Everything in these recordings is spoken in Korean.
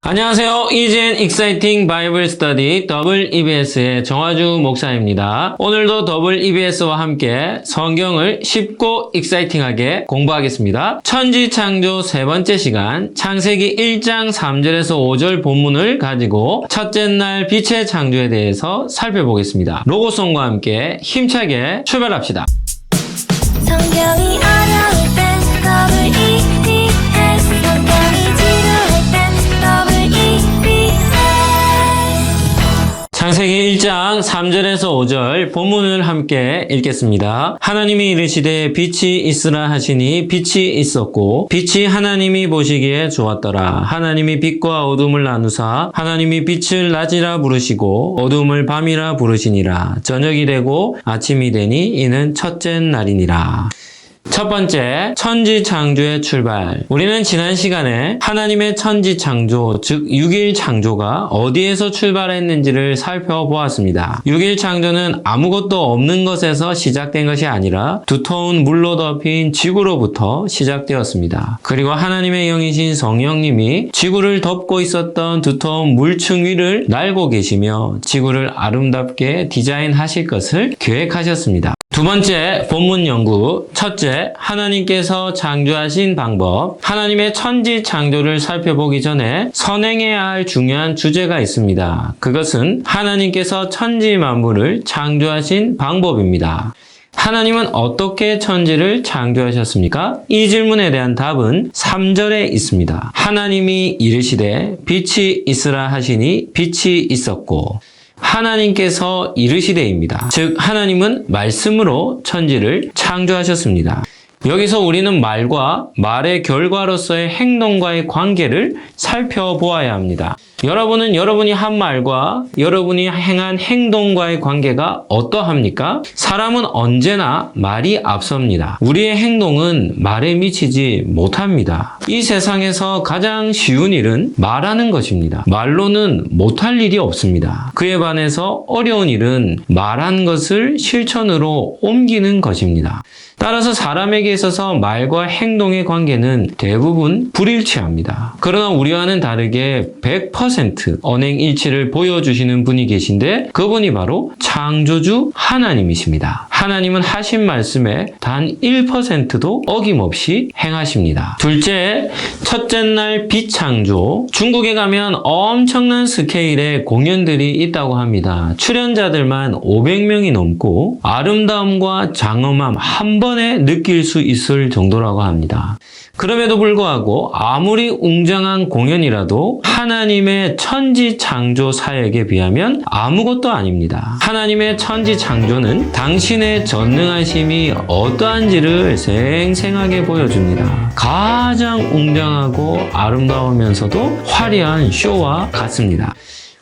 안녕하세요. Easy and Exciting Bible Study EBS의 정화주 목사입니다. 오늘도 EBS와 함께 성경을 쉽고 익사이팅하게 공부하겠습니다. 천지창조 세 번째 시간 창세기 1장 3절에서 5절 본문을 가지고 첫째 날 빛의 창조에 대해서 살펴보겠습니다. 로고송과 함께 힘차게 출발합시다. 성경이 어려울 땐 EBS, 성경이 지루할 땐 EBS. 창세기 1장 3절에서 5절 본문을 함께 읽겠습니다. 하나님이 이르시되 빛이 있으라 하시니 빛이 있었고 빛이 하나님이 보시기에 좋았더라. 하나님이 빛과 어둠을 나누사 하나님이 빛을 낮이라 부르시고 어둠을 밤이라 부르시니라. 저녁이 되고 아침이 되니 이는 첫째 날이니라. 첫 번째, 천지창조의 출발. 우리는 지난 시간에 하나님의 천지창조, 즉 6일 창조가 어디에서 출발했는지를 살펴보았습니다. 6일 창조는 아무것도 없는 것에서 시작된 것이 아니라 두터운 물로 덮인 지구로부터 시작되었습니다. 그리고 하나님의 영이신 성령님이 지구를 덮고 있었던 두터운 물층 위를 날고 계시며 지구를 아름답게 디자인하실 것을 계획하셨습니다. 두 번째, 본문 연구. 첫째, 하나님께서 창조하신 방법. 하나님의 천지 창조를 살펴보기 전에 선행해야 할 중요한 주제가 있습니다. 그것은 하나님께서 천지 만물을 창조하신 방법입니다. 하나님은 어떻게 천지를 창조하셨습니까? 이 질문에 대한 답은 3절에 있습니다. 하나님이 이르시되 빛이 있으라 하시니 빛이 있었고 하나님께서 이르시되입니다. 즉 하나님은 말씀으로 천지를 창조하셨습니다. 여기서 우리는 말과 말의 결과로서의 행동과의 관계를 살펴보아야 합니다. 여러분은 여러분이 한 말과 여러분이 행한 행동과의 관계가 어떠합니까? 사람은 언제나 말이 앞섭니다. 우리의 행동은 말에 미치지 못합니다. 이 세상에서 가장 쉬운 일은 말하는 것입니다. 말로는 못할 일이 없습니다. 그에 반해서 어려운 일은 말한 것을 실천으로 옮기는 것입니다. 따라서 사람에게 있어서 말과 행동의 관계는 대부분 불일치합니다. 그러나 우리와는 다르게 100% 언행일치를 보여주시는 분이 계신데 그분이 바로 창조주 하나님이십니다. 하나님은 하신 말씀에 단 1%도 어김없이 행하십니다. 둘째, 첫째 날 빛 창조. 중국에 가면 엄청난 스케일의 공연들이 있다고 합니다. 출연자들만 500명이 넘고 아름다움과 장엄함 한 번에 느낄 수 있을 정도라고 합니다. 그럼에도 불구하고 아무리 웅장한 공연이라도 하나님의 천지 창조 사역에 비하면 아무것도 아닙니다. 하나님의 천지 창조는 당신의 전능하심이 어떠한지를 생생하게 보여줍니다. 가장 웅장하고 아름다우면서도 화려한 쇼와 같습니다.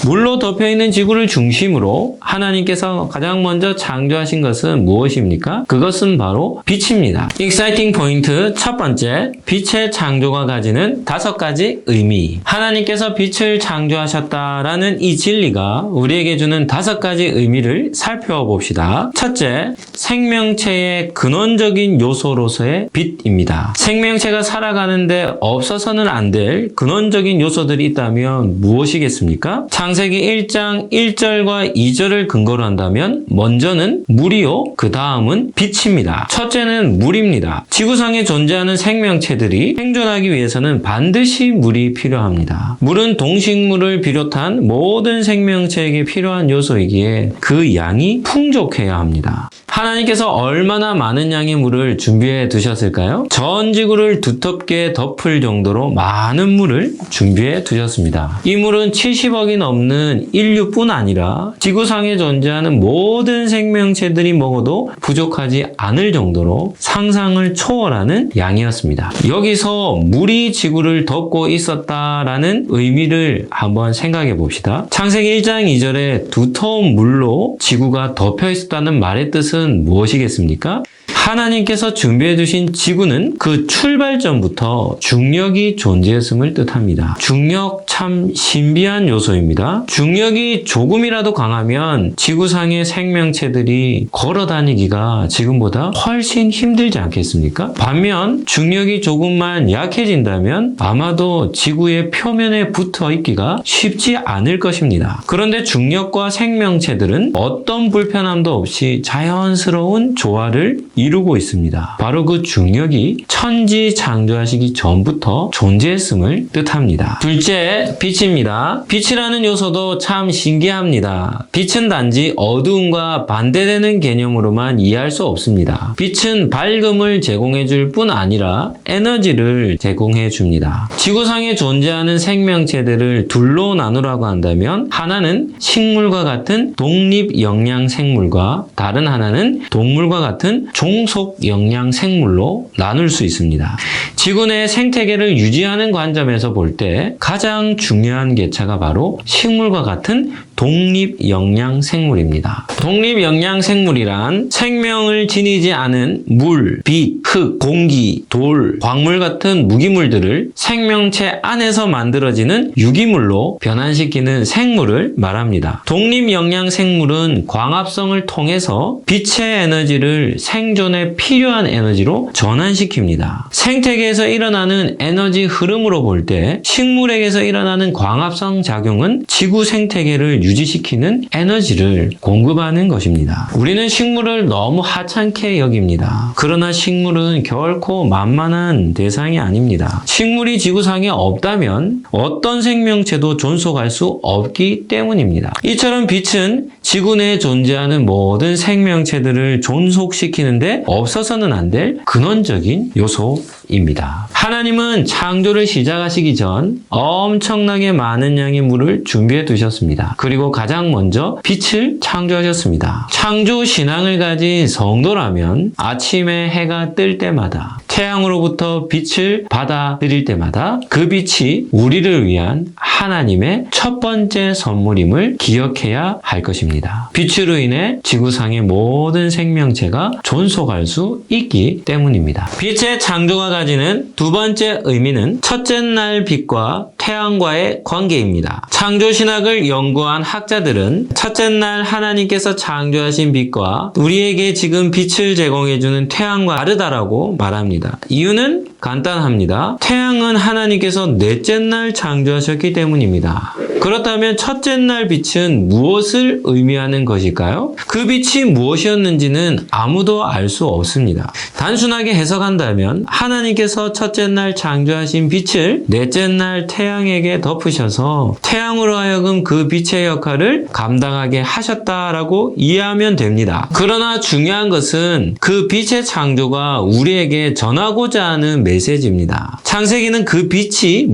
물로 덮여있는 지구를 중심으로 하나님께서 가장 먼저 창조하신 것은 무엇입니까? 그것은 바로 빛입니다. 익사이팅 포인트 첫 번째, 빛의 창조가 가지는 5가지 의미. 하나님께서 빛을 창조하셨다라는 이 진리가 우리에게 주는 5가지 의미를 살펴봅시다. 첫째, 생명체의 근원적인 요소로서의 빛입니다. 생명체가 살아가는데 없어서는 안 될 근원적인 요소들이 있다면 무엇이겠습니까? 창세기 1장 1절과 2절을 근거로 한다면 먼저는 물이요, 그 다음은 빛입니다. 첫째는 물입니다. 지구상에 존재하는 생명체들이 생존하기 위해서는 반드시 물이 필요합니다. 물은 동식물을 비롯한 모든 생명체에게 필요한 요소이기에 그 양이 풍족해야 합니다. 하나님께서 얼마나 많은 양의 물을 준비해 두셨을까요? 전 지구를 두텁게 덮을 정도로 많은 물을 준비해 두셨습니다. 이 물은 70억이 넘는 인류뿐 아니라 지구상에 존재하는 모든 생명체들이 먹어도 부족하지 않을 정도로 상상을 초월하는 양이었습니다. 여기서 물이 지구를 덮고 있었다라는 의미를 한번 생각해 봅시다. 창세기 1장 2절에 두터운 물로 지구가 덮여 있었다는 말의 뜻은 무엇이겠습니까? 하나님께서 준비해 주신 지구는 그 출발점부터 중력이 존재했음을 뜻합니다. 중력 참 신비한 요소입니다. 중력이 조금이라도 강하면 지구상의 생명체들이 걸어 다니기가 지금보다 훨씬 힘들지 않겠습니까? 반면 중력이 조금만 약해진다면 아마도 지구의 표면에 붙어 있기가 쉽지 않을 것입니다. 그런데 중력과 생명체들은 어떤 불편함도 없이 자연스러운 조화를 이루고 있습니다. 바로 그 중력이 천지 창조하시기 전부터 존재했음을 뜻합니다. 둘째, 빛입니다. 빛이라는 요소도 참 신기합니다. 빛은 단지 어두움과 반대되는 개념으로만 이해할 수 없습니다. 빛은 밝음을 제공해 줄 뿐 아니라 에너지를 제공해 줍니다. 지구상에 존재하는 생명체들을 둘로 나누라고 한다면 하나는 식물과 같은 독립 영양 생물과 다른 하나는 동물과 같은 종속 영양 생물로 나눌 수 있습니다. 지구 내 생태계를 유지하는 관점에서 볼 때 가장 중요한 개체가 바로 식물과 같은 독립 영양 생물입니다. 독립 영양 생물이란 생명을 지니지 않은 물, 빛, 흙, 공기, 돌, 광물 같은 무기물들을 생명체 안에서 만들어지는 유기물로 변환시키는 생물을 말합니다. 독립 영양 생물은 광합성을 통해서 빛의 에너지를 생존에 필요한 에너지로 전환시킵니다. 생태계에서 일어나는 에너지 흐름으로 볼 때 식물에게서 일어나는 광합성 작용은 지구 생태계를 유지시키는 에너지를 공급하는 것입니다. 우리는 식물을 너무 하찮게 여깁니다. 그러나 식물은 결코 만만한 대상이 아닙니다. 식물이 지구상에 없다면 어떤 생명체도 존속할 수 없기 때문입니다. 이처럼 빛은 지구 내에 존재하는 모든 생명체들을 존속시키는데 없어서는 안 될 근원적인 요소입니다. 하나님은 창조를 시작하시기 전 엄청나게 많은 양의 물을 준비해 두셨습니다. 그리고 가장 먼저 빛을 창조하셨습니다. 창조 신앙을 가진 성도라면 아침에 해가 뜰 때마다 태양으로부터 빛을 받아들일 때마다 그 빛이 우리를 위한 하나님의 첫 번째 선물임을 기억해야 할 것입니다. 빛으로 인해 지구상의 모든 생명체가 존속할 수 있기 때문입니다. 빛의 창조가 가지는 두 번째 의미는 첫째 날 빛과 태양과의 관계입니다. 창조 신학을 연구한 학자들은 첫째 날 하나님께서 창조하신 빛과 우리에게 지금 빛을 제공해주는 태양과 다르다라고 말합니다. 이유는 간단합니다. 태양은 하나님께서 넷째 날 창조하셨기 때문입니다. 그렇다면 첫째 날 빛은 무엇을 의미하는 것일까요? 그 빛이 무엇이었는지는 아무도 알 수 없습니다. 단순하게 해석한다면 하나님께서 첫째 날 창조하신 빛을 넷째 날 태양에게 덮으셔서 태양으로 하여금 그 빛의 역할을 감당하게 하셨다라고 이해하면 됩니다. 그러나 중요한 것은 그 빛의 창조가 우리에게 전하고자 하는 메시지입니다. 창세기는 그 빛이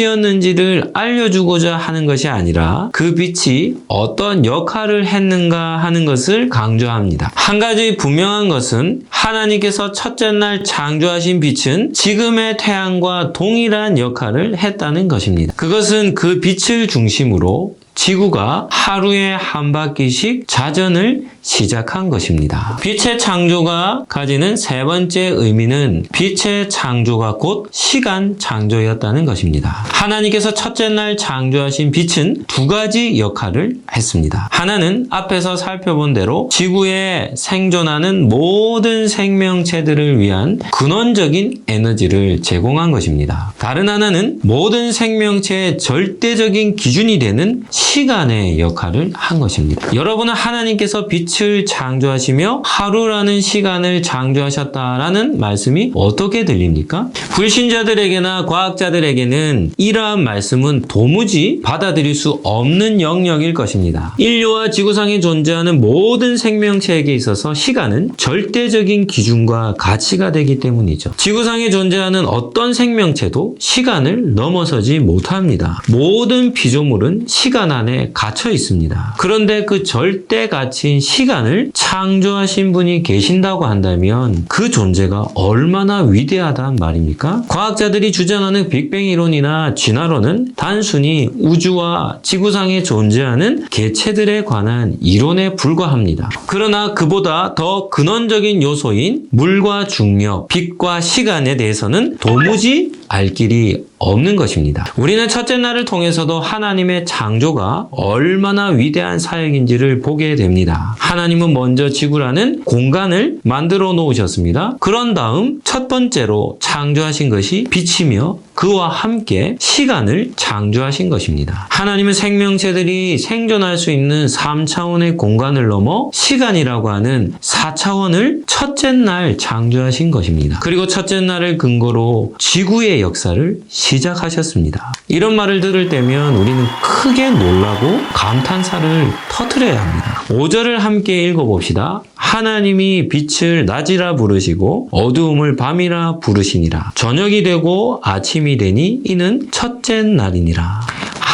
무엇이었는지를 알려주고자 하는 것이 아니라 그 빛이 어떤 역할을 했는가 하는 것을 강조합니다. 한 가지 분명한 것은 하나님께서 첫째 날 창조하신 빛은 지금의 태양과 동일한 역할을 했다는 것입니다. 그것은 그 빛을 중심으로 지구가 하루에 한 바퀴씩 자전을 시작한 것입니다. 빛의 창조가 가지는 세 번째 의미는 빛의 창조가 곧 시간 창조였다는 것입니다. 하나님께서 첫째 날 창조하신 빛은 두 가지 역할을 했습니다. 하나는 앞에서 살펴본 대로 지구에 생존하는 모든 생명체들을 위한 근원적인 에너지를 제공한 것입니다. 다른 하나는 모든 생명체의 절대적인 기준이 되는 시간의 역할을 한 것입니다. 여러분은 하나님께서 빛을 창조하시며 하루라는 시간을 창조하셨다라는 말씀이 어떻게 들립니까? 불신자들에게나 과학자들에게는 이러한 말씀은 도무지 받아들일 수 없는 영역일 것입니다. 인류와 지구상에 존재하는 모든 생명체에게 있어서 시간은 절대적인 기준과 가치가 되기 때문이죠. 지구상에 존재하는 어떤 생명체도 시간을 넘어서지 못합니다. 모든 피조물은 시간 안에 갇혀 있습니다. 그런데 그 절대 가치인 시간 시간을 창조하신 분이 계신다고 한다면 그 존재가 얼마나 위대하단 말입니까? 과학자들이 주장하는 빅뱅 이론이나 진화론은 단순히 우주와 지구상에 존재하는 개체들에 관한 이론에 불과합니다. 그러나 그보다 더 근원적인 요소인 물과 중력, 빛과 시간에 대해서는 도무지 알 길이 없는 것입니다. 우리는 첫째 날을 통해서도 하나님의 창조가 얼마나 위대한 사역인지를 보게 됩니다. 하나님은 먼저 지구라는 공간을 만들어 놓으셨습니다. 그런 다음 첫 번째로 창조하신 것이 빛이며 그와 함께 시간을 창조하신 것입니다. 하나님은 생명체들이 생존할 수 있는 3차원의 공간을 넘어 시간이라고 하는 4차원을 첫째 날 창조하신 것입니다. 그리고 첫째 날을 근거로 지구의 역사를 시작하셨습니다. 이런 말을 들을 때면 우리는 크게 놀라고 감탄사를 터뜨려야 합니다. 5절을 함께 읽어봅시다. 하나님이 빛을 낮이라 부르시고 어두움을 밤이라 부르시니라. 저녁이 되고 아침이 되니 이는 첫째 날이니라.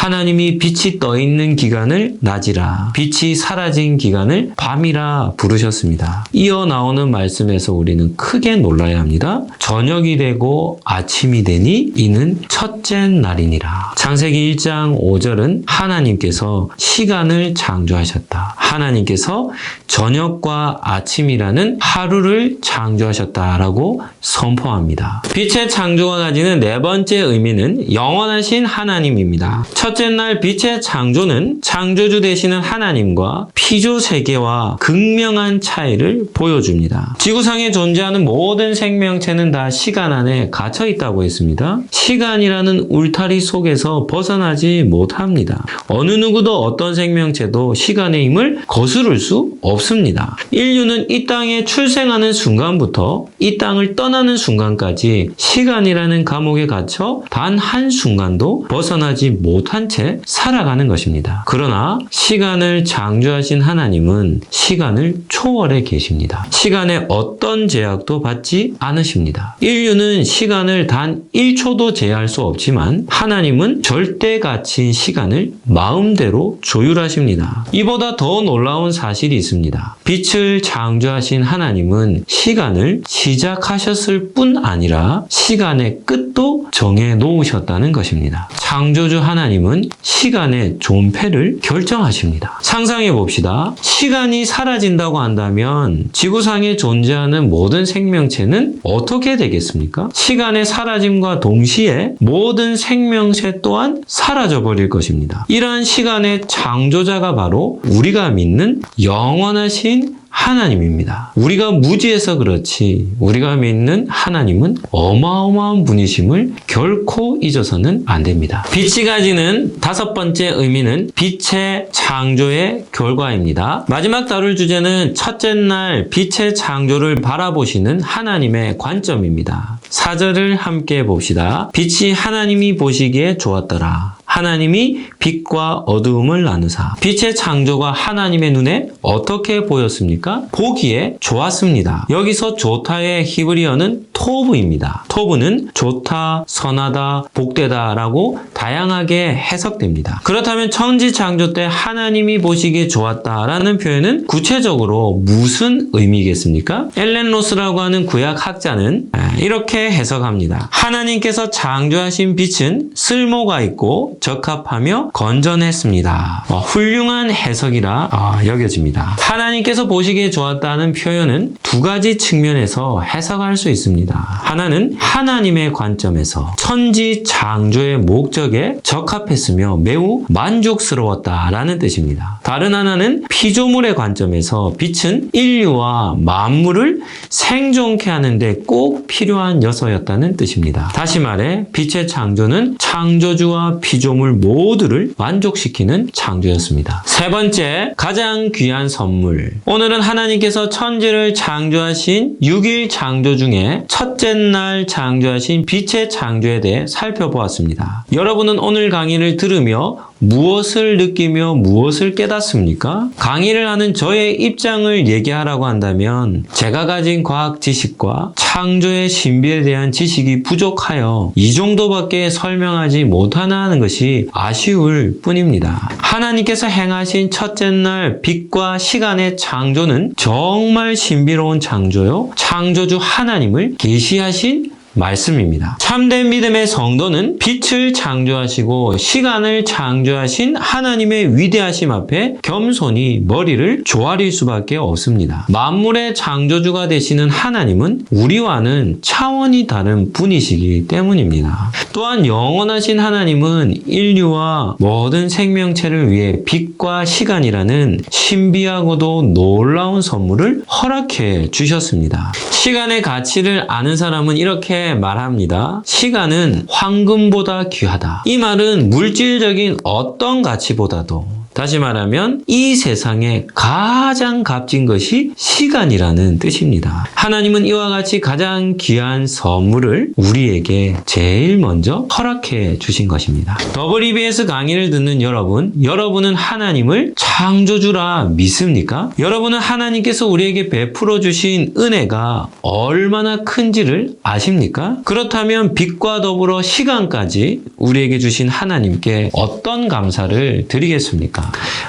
하나님이 빛이 떠 있는 기간을 낮이라, 빛이 사라진 기간을 밤이라 부르셨습니다. 이어 나오는 말씀에서 우리는 크게 놀라야 합니다. 저녁이 되고 아침이 되니 이는 첫째 날이니라. 창세기 1장 5절은 하나님께서 시간을 창조하셨다. 하나님께서 저녁과 아침이라는 하루를 창조하셨다라고 선포합니다. 빛의 창조가 가지는 네 번째 의미는 영원하신 하나님입니다. 첫째 날 빛의 창조는 창조주 되시는 하나님과 피조 세계와 극명한 차이를 보여줍니다. 지구상에 존재하는 모든 생명체는 다 시간 안에 갇혀 있다고 했습니다. 시간이라는 울타리 속에서 벗어나지 못합니다. 어느 누구도 어떤 생명체도 시간의 힘을 거스를 수 없습니다. 인류는 이 땅에 출생하는 순간부터 이 땅을 떠나는 순간까지 시간이라는 감옥에 갇혀 단 한순간도 벗어나지 못한 채 살아가는 것입니다. 그러나 시간을 창조하신 하나님은 시간을 초월해 계십니다. 시간에 어떤 제약도 받지 않으십니다. 인류는 시간을 단 1초도 제한할 수 없지만 하나님은 절대 가치인 시간을 마음대로 조율하십니다. 이보다 더 놀라운 사실이 있습니다. 빛을 창조하신 하나님은 시간을 시작하셨을 뿐 아니라 시간의 끝도 정해 놓으셨다는 것입니다. 창조주 하나님은 시간의 존폐를 결정하십니다. 상상해 봅시다. 시간이 사라진다고 한다면 지구상에 존재하는 모든 생명체는 어떻게 되겠습니까? 시간의 사라짐과 동시에 모든 생명체 또한 사라져 버릴 것입니다. 이러한 시간의 창조자가 바로 우리가 믿는 영원하신 하나님입니다. 우리가 무지해서 그렇지 우리가 믿는 하나님은 어마어마한 분이심을 결코 잊어서는 안 됩니다. 빛이 가지는 다섯 번째 의미는 빛의 창조의 결과입니다. 마지막 다룰 주제는 첫째 날 빛의 창조를 바라보시는 하나님의 관점입니다. 4절을 함께 봅시다. 빛이 하나님이 보시기에 좋았더라. 하나님이 빛과 어두움을 나누사. 빛의 창조가 하나님의 눈에 어떻게 보였습니까? 보기에 좋았습니다. 여기서 좋다의 히브리어는 토브입니다. 토브는 좋다, 선하다, 복되다 라고 다양하게 해석됩니다. 그렇다면 천지 창조 때 하나님이 보시기에 좋았다라는 표현은 구체적으로 무슨 의미겠습니까? 엘렌 로스라고 하는 구약 학자는 이렇게 해석합니다. 하나님께서 창조하신 빛은 쓸모가 있고 적합하며 건전했습니다. 훌륭한 해석이라 여겨집니다. 하나님께서 보시기에 좋았다는 표현은 두 가지 측면에서 해석할 수 있습니다. 하나는 하나님의 관점에서 천지 창조의 목적에 적합했으며 매우 만족스러웠다라는 뜻입니다. 다른 하나는 피조물의 관점에서 빛은 인류와 만물을 생존케 하는데 꼭 필요한 요소였다는 뜻입니다. 다시 말해 빛의 창조는 창조주와 피조물 모두를 만족시키는 창조였습니다. 세 번째, 가장 귀한 선물. 오늘은 하나님께서 천지를 창조하신 6일 창조 중에 첫째 날 창조하신 빛의 창조에 대해 살펴보았습니다. 여러분은 오늘 강의를 들으며 무엇을 느끼며 무엇을 깨닫습니까? 강의를 하는 저의 입장을 얘기하라고 한다면 제가 가진 과학 지식과 창조의 신비에 대한 지식이 부족하여 이 정도밖에 설명하지 못하는 것이 아쉬울 뿐입니다. 하나님께서 행하신 첫째 날 빛과 시간의 창조는 정말 신비로운 창조요. 창조주 하나님을 계시하신 말씀입니다. 참된 믿음의 성도는 빛을 창조하시고 시간을 창조하신 하나님의 위대하심 앞에 겸손히 머리를 조아릴 수밖에 없습니다. 만물의 창조주가 되시는 하나님은 우리와는 차원이 다른 분이시기 때문입니다. 또한 영원하신 하나님은 인류와 모든 생명체를 위해 빛과 시간이라는 신비하고도 놀라운 선물을 허락해 주셨습니다. 시간의 가치를 아는 사람은 이렇게 말합니다. 시간은 황금보다 귀하다. 이 말은 물질적인 어떤 가치보다도, 다시 말하면 이 세상에 가장 값진 것이 시간이라는 뜻입니다. 하나님은 이와 같이 가장 귀한 선물을 우리에게 제일 먼저 허락해 주신 것입니다. WBS 강의를 듣는 여러분은 하나님을 창조주라 믿습니까? 여러분은 하나님께서 우리에게 베풀어 주신 은혜가 얼마나 큰지를 아십니까? 그렇다면 빛과 더불어 시간까지 우리에게 주신 하나님께 어떤 감사를 드리겠습니까?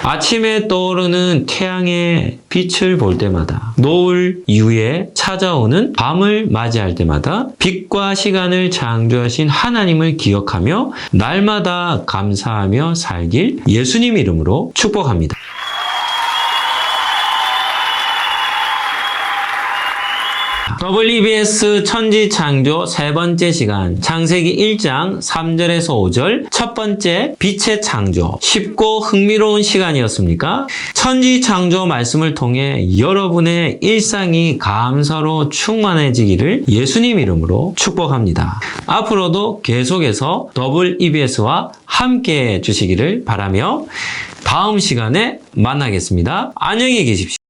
아침에 떠오르는 태양의 빛을 볼 때마다, 노을 이후에 찾아오는 밤을 맞이할 때마다 빛과 시간을 창조하신 하나님을 기억하며 날마다 감사하며 살길 예수님 이름으로 축복합니다. WBS 천지창조 세 번째 시간, 창세기 1장 3절에서 5절 첫 번째 빛의 창조, 쉽고 흥미로운 시간이었습니까? 천지창조 말씀을 통해 여러분의 일상이 감사로 충만해지기를 예수님 이름으로 축복합니다. 앞으로도 계속해서 WBS와 함께 해주시기를 바라며 다음 시간에 만나겠습니다. 안녕히 계십시오.